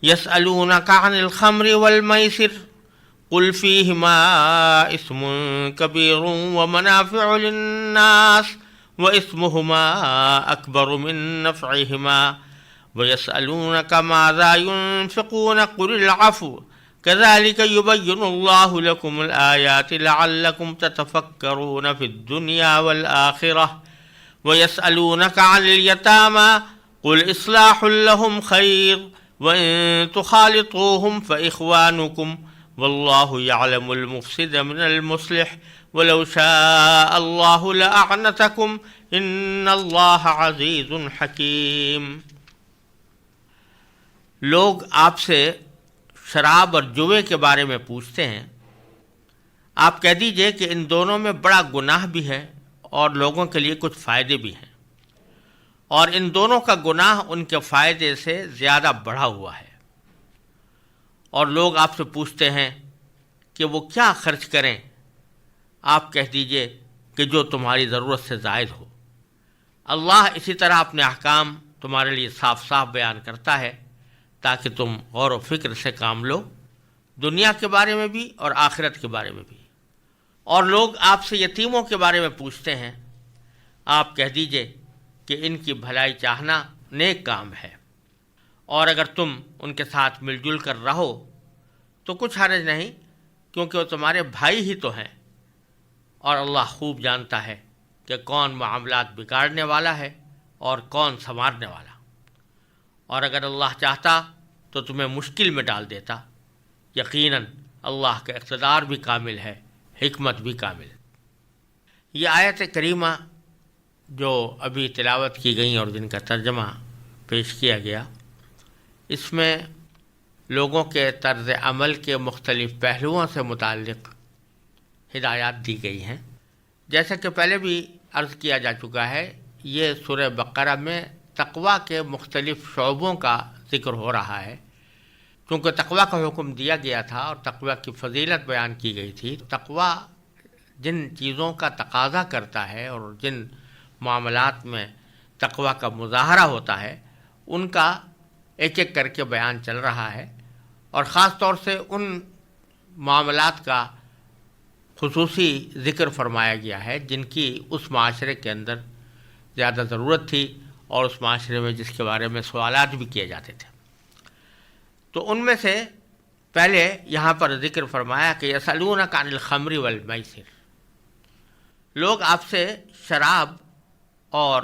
يسألونك عن الخمر والميسر قل فيهما اسم كبير ومنافع للناس واسمهما أكبر من نفعهما ويسألونك ماذا ينفقون قل العفو كذلك يبين الله لكم الآيات لعلكم تتفكرون في الدنيا والآخرة ويسألونك عن اليتامى قل إصلاح لهم خير وإن تخالطوهم فإخوانكم والله يعلم المفسد من المصلح ولو شاء الله لأعنتكم إن الله عزيز حكيم۔ لوگ آپ سے شراب اور جوے کے بارے میں پوچھتے ہیں، آپ کہہ دیجئے کہ ان دونوں میں بڑا گناہ بھی ہے اور لوگوں کے لیے کچھ فائدے بھی ہیں، اور ان دونوں کا گناہ ان کے فائدے سے زیادہ بڑھا ہوا ہے۔ اور لوگ آپ سے پوچھتے ہیں کہ وہ کیا خرچ کریں، آپ کہہ دیجئے کہ جو تمہاری ضرورت سے زائد ہو۔ اللہ اسی طرح اپنے احکام تمہارے لیے صاف صاف بیان کرتا ہے تاکہ تم غور و فکر سے کام لو، دنیا کے بارے میں بھی اور آخرت کے بارے میں بھی۔ اور لوگ آپ سے یتیموں کے بارے میں پوچھتے ہیں، آپ کہہ دیجئے کہ ان کی بھلائی چاہنا نیک کام ہے، اور اگر تم ان کے ساتھ مل جل کر رہو تو کچھ حرج نہیں، کیونکہ وہ تمہارے بھائی ہی تو ہیں، اور اللہ خوب جانتا ہے کہ کون معاملات بگاڑنے والا ہے اور کون سنوارنے والا۔ اور اگر اللہ چاہتا تو تمہیں مشکل میں ڈال دیتا، یقیناً اللہ کا اقتدار بھی کامل ہے، حکمت بھی کامل۔ یہ آیت کریمہ جو ابھی تلاوت کی گئی اور جن کا ترجمہ پیش کیا گیا، اس میں لوگوں کے طرز عمل کے مختلف پہلوؤں سے متعلق ہدایات دی گئی ہیں۔ جیسا کہ پہلے بھی عرض کیا جا چکا ہے، یہ سورہ بقرہ میں تقویٰ کے مختلف شعبوں کا ذکر ہو رہا ہے۔ چونکہ تقویٰ کا حکم دیا گیا تھا اور تقویٰ کی فضیلت بیان کی گئی تھی، تقویٰ جن چیزوں کا تقاضا کرتا ہے اور جن معاملات میں تقویٰ کا مظاہرہ ہوتا ہے ان کا ایک ایک کر کے بیان چل رہا ہے، اور خاص طور سے ان معاملات کا خصوصی ذکر فرمایا گیا ہے جن کی اس معاشرے کے اندر زیادہ ضرورت تھی اور اس معاشرے میں جس کے بارے میں سوالات بھی کیے جاتے تھے۔ تو ان میں سے پہلے یہاں پر ذکر فرمایا کہ یسألونک عن الخمر والمیسر، لوگ آپ سے شراب اور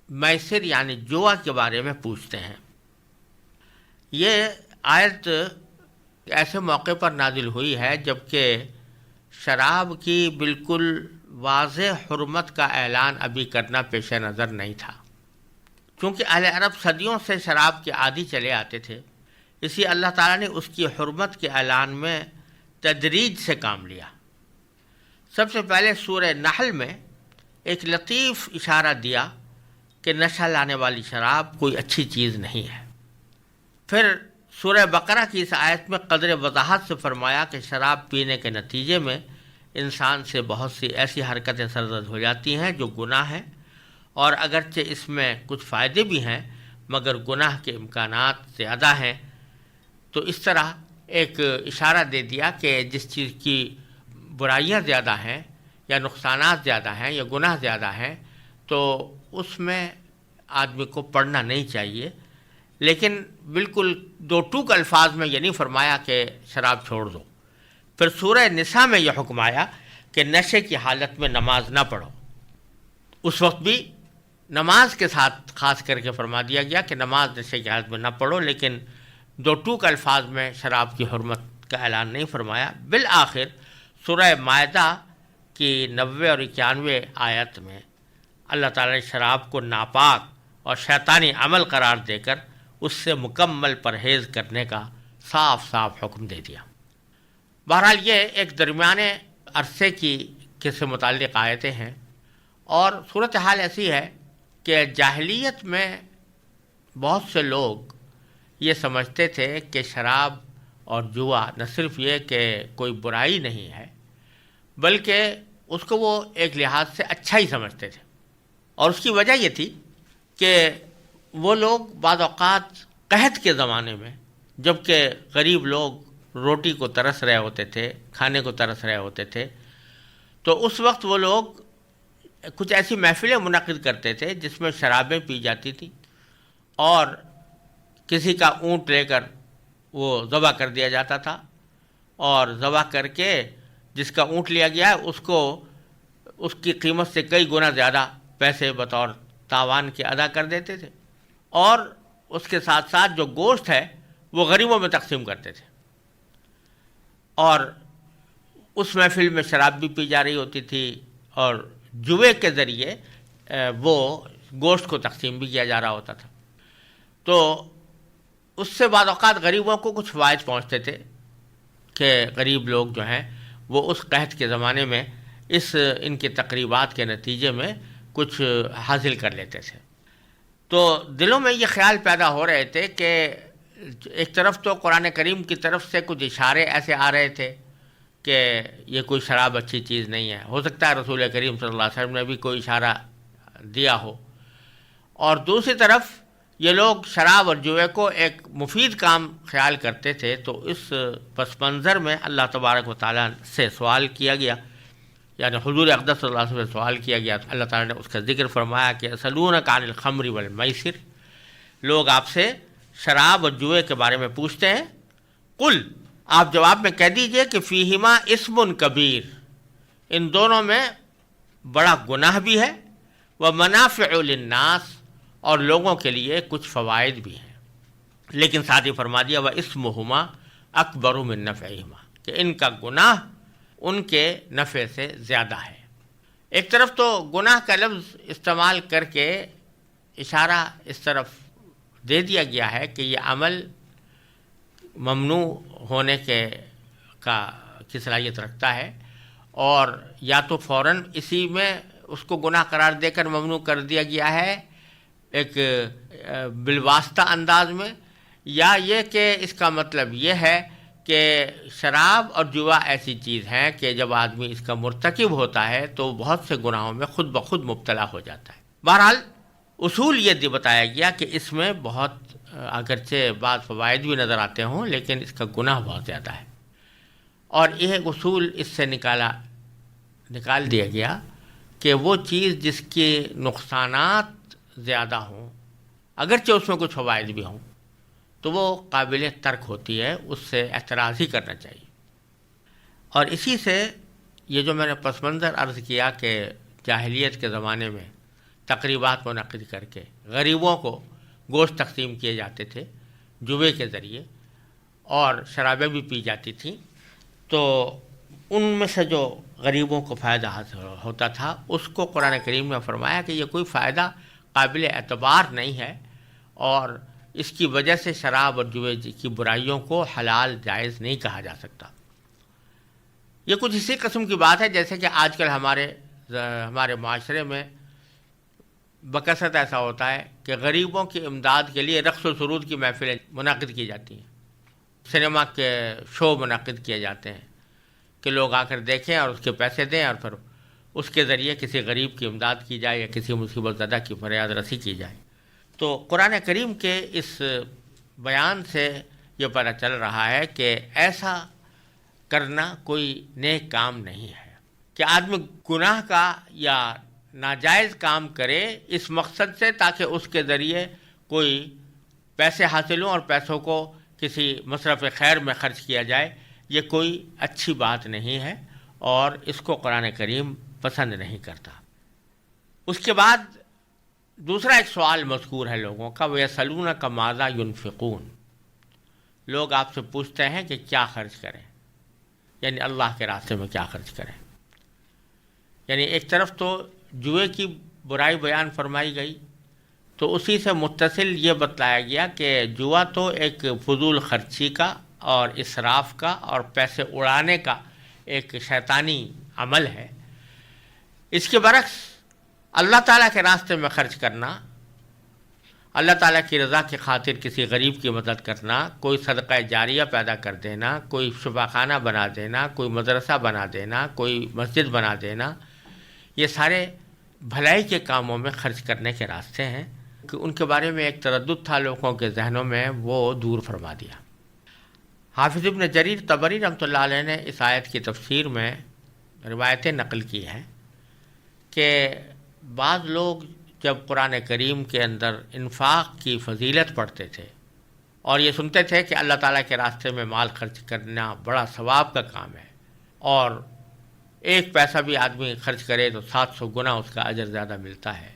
میسر یعنی جوا کے بارے میں پوچھتے ہیں۔ یہ آیت ایسے موقع پر نازل ہوئی ہے جبکہ شراب کی بالکل واضح حرمت کا اعلان ابھی کرنا پیش نظر نہیں تھا، کیونکہ اہل عرب صدیوں سے شراب کے عادی چلے آتے تھے، اسی اللہ تعالیٰ نے اس کی حرمت کے اعلان میں تدریج سے کام لیا۔ سب سے پہلے سورہ نحل میں ایک لطیف اشارہ دیا کہ نشہ لانے والی شراب کوئی اچھی چیز نہیں ہے۔ پھر سورہ بقرہ کی اس آیت میں قدر وضاحت سے فرمایا کہ شراب پینے کے نتیجے میں انسان سے بہت سی ایسی حرکتیں سرزد ہو جاتی ہیں جو گناہ ہیں، اور اگرچہ اس میں کچھ فائدے بھی ہیں مگر گناہ کے امکانات زیادہ ہیں۔ تو اس طرح ایک اشارہ دے دیا کہ جس چیز کی برائیاں زیادہ ہیں یا نقصانات زیادہ ہیں یا گناہ زیادہ ہیں تو اس میں آدمی کو پڑھنا نہیں چاہیے، لیکن بالکل دو ٹوک الفاظ میں یہ نہیں فرمایا کہ شراب چھوڑ دو۔ پھر سورہ نساء میں یہ حکم آیا کہ نشے کی حالت میں نماز نہ پڑھو، اس وقت بھی نماز کے ساتھ خاص کر کے فرما دیا گیا کہ نماز نشے کی حالت میں نہ پڑھو، لیکن دو ٹوک الفاظ میں شراب کی حرمت کا اعلان نہیں فرمایا۔ بالآخر سورہ مائدہ کی 90 اور 91 آیت میں اللہ تعالیٰ نے شراب کو ناپاک اور شیطانی عمل قرار دے کر اس سے مکمل پرہیز کرنے کا صاف صاف حکم دے دیا۔ بہرحال یہ ایک درمیانے عرصے کے سے متعلق آیتیں ہیں، اور صورتحال ایسی ہے کہ جاہلیت میں بہت سے لوگ یہ سمجھتے تھے کہ شراب اور جوا نہ صرف یہ کہ کوئی برائی نہیں ہے بلکہ اس کو وہ ایک لحاظ سے اچھا ہی سمجھتے تھے، اور اس کی وجہ یہ تھی کہ وہ لوگ بعض اوقات قحط کے زمانے میں جبکہ غریب لوگ روٹی کو ترس رہے ہوتے تھے، کھانے کو ترس رہے ہوتے تھے، تو اس وقت وہ لوگ کچھ ایسی محفلیں منعقد کرتے تھے جس میں شرابیں پی جاتی تھیں، اور کسی کا اونٹ لے کر وہ ذبح کر دیا جاتا تھا، اور ذبح کر کے جس کا اونٹ لیا گیا ہے اس کو اس کی قیمت سے کئی گنا زیادہ پیسے بطور تاوان کے ادا کر دیتے تھے، اور اس کے ساتھ ساتھ جو گوشت ہے وہ غریبوں میں تقسیم کرتے تھے، اور اس محفل میں شراب بھی پی جا رہی ہوتی تھی، اور جوے کے ذریعے وہ گوشت کو تقسیم بھی کیا جا رہا ہوتا تھا۔ تو اس سے بعض اوقات غریبوں کو کچھ فوائد پہنچتے تھے کہ غریب لوگ جو ہیں وہ اس قحط کے زمانے میں ان کے تقریبات کے نتیجے میں کچھ حاصل کر لیتے تھے۔ تو دلوں میں یہ خیال پیدا ہو رہے تھے کہ ایک طرف تو قرآن کریم کی طرف سے کچھ اشارے ایسے آ رہے تھے کہ یہ کوئی شراب اچھی چیز نہیں ہے، ہو سکتا ہے رسول کریم صلی اللہ علیہ وسلم نے بھی کوئی اشارہ دیا ہو، اور دوسری طرف یہ لوگ شراب اور جوے کو ایک مفید کام خیال کرتے تھے۔ تو اس پس منظر میں اللہ تبارک و تعالیٰ سے سوال کیا گیا، یعنی حضور اقدس صلی اللہ علیہ وسلم سے سوال کیا گیا، تو اللہ تعالیٰ نے اس کا ذکر فرمایا کہ یسألونک عن الخمر والمیسر، لوگ آپ سے شراب اور جوے کے بارے میں پوچھتے ہیں، قل، آپ جواب میں کہہ دیجئے کہ فیہما اسم کبیر، ان دونوں میں بڑا گناہ بھی ہے، ومنافع للناس، اور لوگوں کے لیے کچھ فوائد بھی ہیں، لیکن ساتھ ہی فرما دیا واسمہما اکبر من نفعہما، کہ ان کا گناہ ان کے نفع سے زیادہ ہے۔ ایک طرف تو گناہ کا لفظ استعمال کر کے اشارہ اس طرف دے دیا گیا ہے کہ یہ عمل ممنوع ہونے کی صلاحیت رکھتا ہے، اور یا تو فوراً اسی میں اس کو گناہ قرار دے کر ممنوع کر دیا گیا ہے ایک بالواسطہ انداز میں، یا یہ کہ اس کا مطلب یہ ہے کہ شراب اور جوا ایسی چیز ہیں کہ جب آدمی اس کا مرتکب ہوتا ہے تو بہت سے گناہوں میں خود بخود مبتلا ہو جاتا ہے۔ بہرحال اصول یہ بتایا گیا کہ اس میں بہت اگرچہ بعض فوائد بھی نظر آتے ہوں لیکن اس کا گناہ بہت زیادہ ہے، اور یہ اصول اس سے نکال دیا گیا کہ وہ چیز جس کے نقصانات زیادہ ہوں، اگرچہ اس میں کچھ فوائد بھی ہوں، تو وہ قابل ترک ہوتی ہے، اس سے اعتراض ہی کرنا چاہیے۔ اور اسی سے یہ جو میں نے پس منظر عرض کیا کہ جاہلیت کے زمانے میں تقریبات منعقد کر کے غریبوں کو گوشت تقسیم کیے جاتے تھے جوے کے ذریعے، اور شرابیں بھی پی جاتی تھیں، تو ان میں سے جو غریبوں کو فائدہ حاصل ہوتا تھا اس کو قرآن کریم نے فرمایا کہ یہ کوئی فائدہ قابل اعتبار نہیں ہے، اور اس کی وجہ سے شراب اور جوے کی برائیوں کو حلال جائز نہیں کہا جا سکتا۔ یہ کچھ اسی قسم کی بات ہے جیسے کہ آج کل ہمارے معاشرے میں بکثرت ایسا ہوتا ہے کہ غریبوں کی امداد کے لیے رقص و سرود کی محفلیں منعقد کی جاتی ہیں، سنیما کے شو منعقد کیے جاتے ہیں کہ لوگ آ کر دیکھیں اور اس کے پیسے دیں، اور پھر اس کے ذریعے کسی غریب کی امداد کی جائے یا کسی مصیبت زدہ کی فریاد رسی کی جائے۔ تو قرآن کریم کے اس بیان سے یہ پتہ چل رہا ہے کہ ایسا کرنا کوئی نیک کام نہیں ہے کہ آدمی گناہ کا یا ناجائز کام کرے اس مقصد سے تاکہ اس کے ذریعے کوئی پیسے حاصل ہوں اور پیسوں کو کسی مصرف خیر میں خرچ کیا جائے۔ یہ کوئی اچھی بات نہیں ہے اور اس کو قرآن کریم پسند نہیں کرتا۔ اس کے بعد دوسرا ایک سوال مذکور ہے لوگوں کا، وَيَسْأَلُونَكَ مَاذَا يُنْفِقُونَ، لوگ آپ سے پوچھتے ہیں کہ کیا خرچ کریں، یعنی اللہ کے راستے میں کیا خرچ کریں۔ یعنی ایک طرف تو جوئے کی برائی بیان فرمائی گئی، تو اسی سے متصل یہ بتلایا گیا کہ جوا تو ایک فضول خرچی کا اور اسراف کا اور پیسے اڑانے کا ایک شیطانی عمل ہے۔ اس کے برعکس اللہ تعالیٰ کے راستے میں خرچ کرنا، اللہ تعالیٰ کی رضا کی خاطر کسی غریب کی مدد کرنا، کوئی صدقہ جاریہ پیدا کر دینا، کوئی شفا خانہ بنا دینا، کوئی مدرسہ بنا دینا، کوئی مسجد بنا دینا، یہ سارے بھلائی کے کاموں میں خرچ کرنے کے راستے ہیں کہ ان کے بارے میں ایک تردد تھا لوگوں کے ذہنوں میں، وہ دور فرما دیا۔ حافظ ابن جریر طبری رحمۃ اللہ علیہ نے اس آیت کی تفسیر میں روایتیں نقل کی ہیں کہ بعض لوگ جب قرآن کریم کے اندر انفاق کی فضیلت پڑھتے تھے اور یہ سنتے تھے کہ اللہ تعالیٰ کے راستے میں مال خرچ کرنا بڑا ثواب کا کام ہے اور ایک پیسہ بھی آدمی خرچ کرے تو 700 گنا اس کا اجر زیادہ ملتا ہے،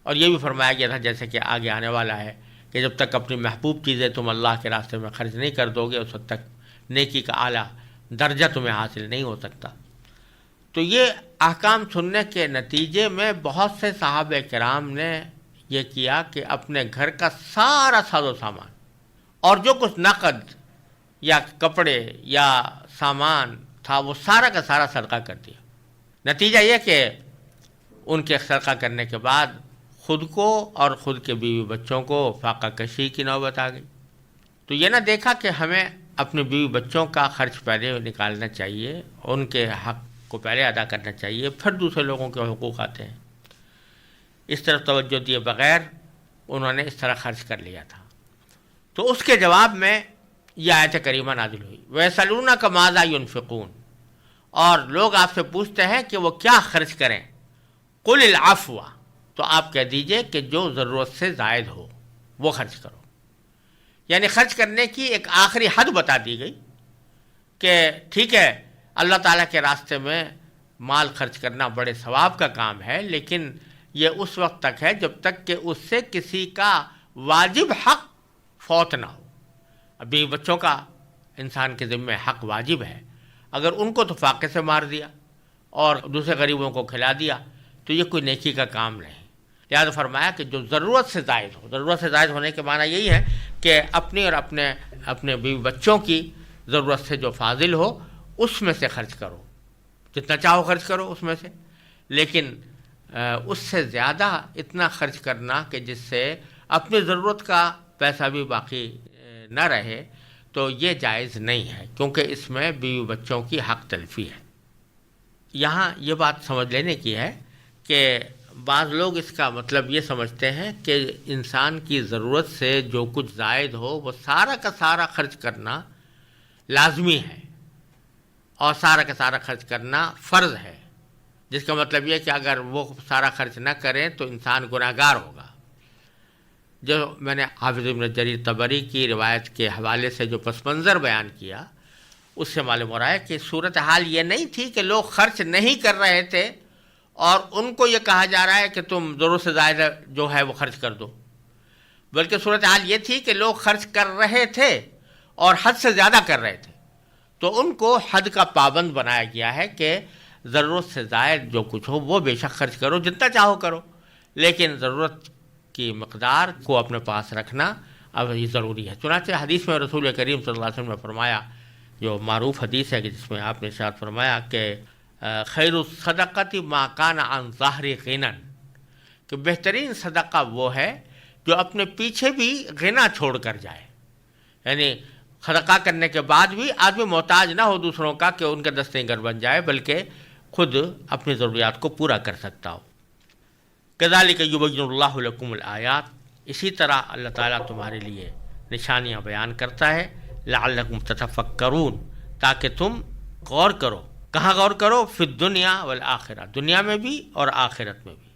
اور یہ بھی فرمایا گیا تھا جیسے کہ آگے آنے والا ہے کہ جب تک اپنی محبوب چیزیں تم اللہ کے راستے میں خرچ نہیں کر دو گے اس وقت تک نیکی کا اعلیٰ درجہ تمہیں حاصل نہیں ہو سکتا۔ تو یہ احکام سننے کے نتیجے میں بہت سے صحابہ کرام نے یہ کیا کہ اپنے گھر کا سارا ساز و سامان اور جو کچھ نقد یا کپڑے یا سامان تھا وہ سارا کا سارا صدقہ کر دیا۔ نتیجہ یہ کہ ان کے صدقہ کرنے کے بعد خود کو اور خود کے بیوی بچوں کو فاقہ کشی کی نوبت آ گئی۔ تو یہ نہ دیکھا کہ ہمیں اپنے بیوی بچوں کا خرچ پہلے نکالنا چاہیے، ان کے حق کو پہلے ادا کرنا چاہیے، پھر دوسرے لوگوں کے حقوق آتے ہیں۔ اس طرف توجہ دیے بغیر انہوں نے اس طرح خرچ کر لیا تھا۔ تو اس کے جواب میں یہ آیت کریمہ نازل ہوئی، وَيَسْأَلُونَكَ مَاذَا يُنْفِقُونَ، اور لوگ آپ سے پوچھتے ہیں کہ وہ کیا خرچ کریں، قُلِ الْعَفْوَ، تو آپ کہہ دیجئے کہ جو ضرورت سے زائد ہو وہ خرچ کرو۔ یعنی خرچ کرنے کی ایک آخری حد بتا دی گئی کہ ٹھیک ہے اللہ تعالیٰ کے راستے میں مال خرچ کرنا بڑے ثواب کا کام ہے، لیکن یہ اس وقت تک ہے جب تک کہ اس سے کسی کا واجب حق فوت نہ ہو۔ ابھی بچوں کا انسان کے ذمہ حق واجب ہے، اگر ان کو تو فاقے سے مار دیا اور دوسرے غریبوں کو کھلا دیا تو یہ کوئی نیکی کا کام نہیں۔ لہٰذا فرمایا کہ جو ضرورت سے زائد ہو، ضرورت سے زائد ہونے کے معنی یہی ہے کہ اپنی اور اپنے بیوی بچوں کی ضرورت سے جو فاضل ہو اس میں سے خرچ کرو، جتنا چاہو خرچ کرو اس میں سے، لیکن اس سے زیادہ اتنا خرچ کرنا کہ جس سے اپنی ضرورت کا پیسہ بھی باقی نہ رہے، تو یہ جائز نہیں ہے، کیونکہ اس میں بیوی بچوں کی حق تلفی ہے۔ یہاں یہ بات سمجھ لینے کی ہے کہ بعض لوگ اس کا مطلب یہ سمجھتے ہیں کہ انسان کی ضرورت سے جو کچھ زائد ہو وہ سارا کا سارا خرچ کرنا لازمی ہے اور سارا کا سارا خرچ کرنا فرض ہے، جس کا مطلب یہ کہ اگر وہ سارا خرچ نہ کریں تو انسان گناہ گار ہوگا۔ جو میں نے حافظ ابن جریر طبری کی روایت کے حوالے سے جو پس منظر بیان کیا اس سے معلوم ہو رہا ہے کہ صورتحال یہ نہیں تھی کہ لوگ خرچ نہیں کر رہے تھے اور ان کو یہ کہا جا رہا ہے کہ تم ضرورت سے زائد جو ہے وہ خرچ کر دو، بلکہ صورتحال یہ تھی کہ لوگ خرچ کر رہے تھے اور حد سے زیادہ کر رہے تھے، تو ان کو حد کا پابند بنایا گیا ہے کہ ضرورت سے زائد جو کچھ ہو وہ بے شک خرچ کرو، جتنا چاہو کرو، لیکن ضرورت کی مقدار کو اپنے پاس رکھنا اب یہ ضروری ہے۔ چنانچہ حدیث میں رسول کریم صلی اللہ علیہ وسلم نے فرمایا، جو معروف حدیث ہے کہ جس میں آپ نے ارشاد فرمایا کہ خیر الصدقۃ ما کان عن ظہر غنی، کہ بہترین صدقہ وہ ہے جو اپنے پیچھے بھی غنا چھوڑ کر جائے، یعنی صدقہ کرنے کے بعد بھی آدمی محتاج نہ ہو دوسروں کا کہ ان کا دستیں گر بن جائے، بلکہ خود اپنی ضروریات کو پورا کر سکتا ہو۔ کذالک یبین اللہ لکم الآیات، اسی طرح اللہ تعالیٰ تمہارے لیے نشانیاں بیان کرتا ہے، لعلکم تتفکرون، تاکہ تم غور کرو۔ کہاں غور کرو؟ فی الدنیا والآخرہ، دنیا میں بھی اور آخرت میں بھی۔